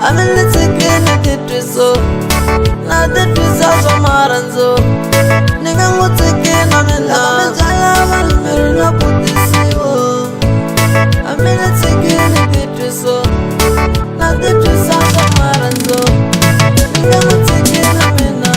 amelitsikini titwiso na titwisa swa marhandzu ni nga n'wi tsikina mina byala valumeri na putisiwo amelitsikini titwiso na titwisa swa marhandzu ni nga n'wi tsikina mina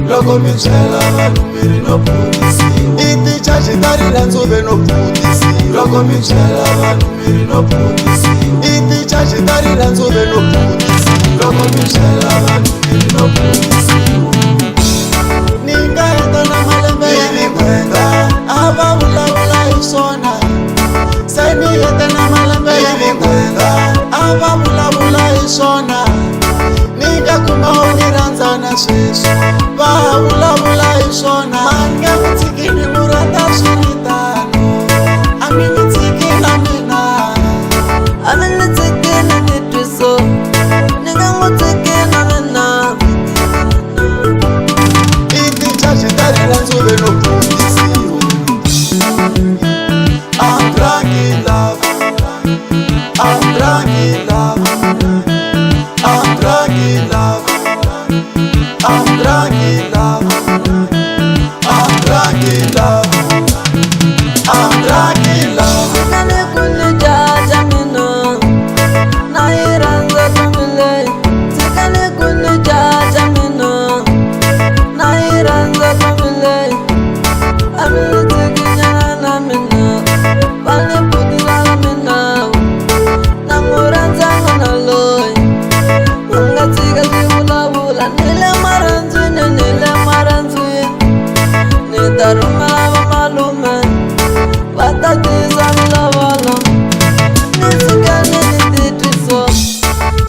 loko mi byela valumeri no putisiwa i tichachi ta rirhandzu ve no putisiwa loko mi byela valumeri no putisiwa i tichachi ta rirhandzu ve no putisiwa loko mi byela valumeri no putisiwa ni nga heta na malembe ya migwenga a va vulavula hi swona se ni heta na malembe ya migwenga a va vulavula hi swona ni nga kuma u ni rhandzana sweswi va vulavula hi swona mange n'wi tshikini n'wi rhandza swiritano a mi ni tshikina mina amelitsikini titwiso ni nga n'wi tsikina mina i tichachi ta rirhandzu ve no putisiwa I'm drunk in love I'm drunk in love I'm drunk in love I'm drunk in love I'm drunk in love I'm drunk in love nani kuni jaja mina na yi rhandza kamile tsikani kuni jaja mina na yi rhandza kamile amelitsikina na mina vani putilala mina na n'wi rhandza n'wana loyi a nga tshika swi vulavula ni le marhandzwini ni ta rhumela vamalume va ta tisa milovolo ni tshikani ni titwiso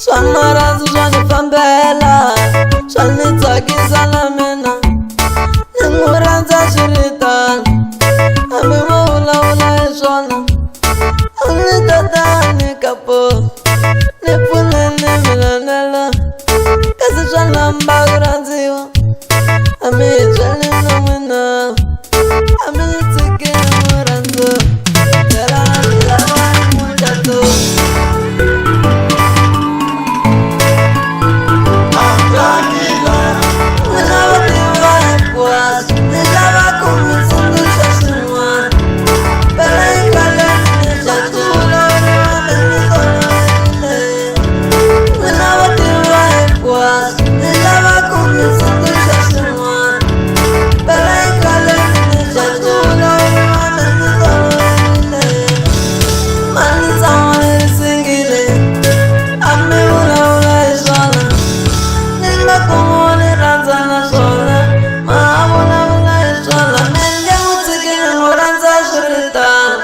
swa marhandzu swa ni fambela swa ni tsakisa na mina ni n'wi rhandza swiritano hambi vo vulavula hi swona a ni ta ta ni kapo ni pfuneni milanelo kasi swa lamba ku rhandziwa a mi hi byeli na n'wina a mi ni tshikini murhandzu byela ni lava mucato I'm drunk in love ni lava tiva hinkwaswo ni lava ku mi tsundzuxa swin'wana phela hi kaleni ni jajuloriwa mi ni tolovile ni lava tiva hinkwaswo ni lava ku mi tsundzuxa swin'wana phela hi kaleni ni jajuloriwa mi ni tolovile mali tshama yi singile a mi vulavula hi swona ni nga kuma ni rhandza na swona ma vulavula hi swona mi nge n'wi tshikini n'wi rhandza swiritano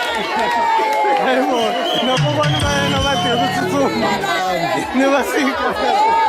Hey, boy, no puedo no me va a decir, no va a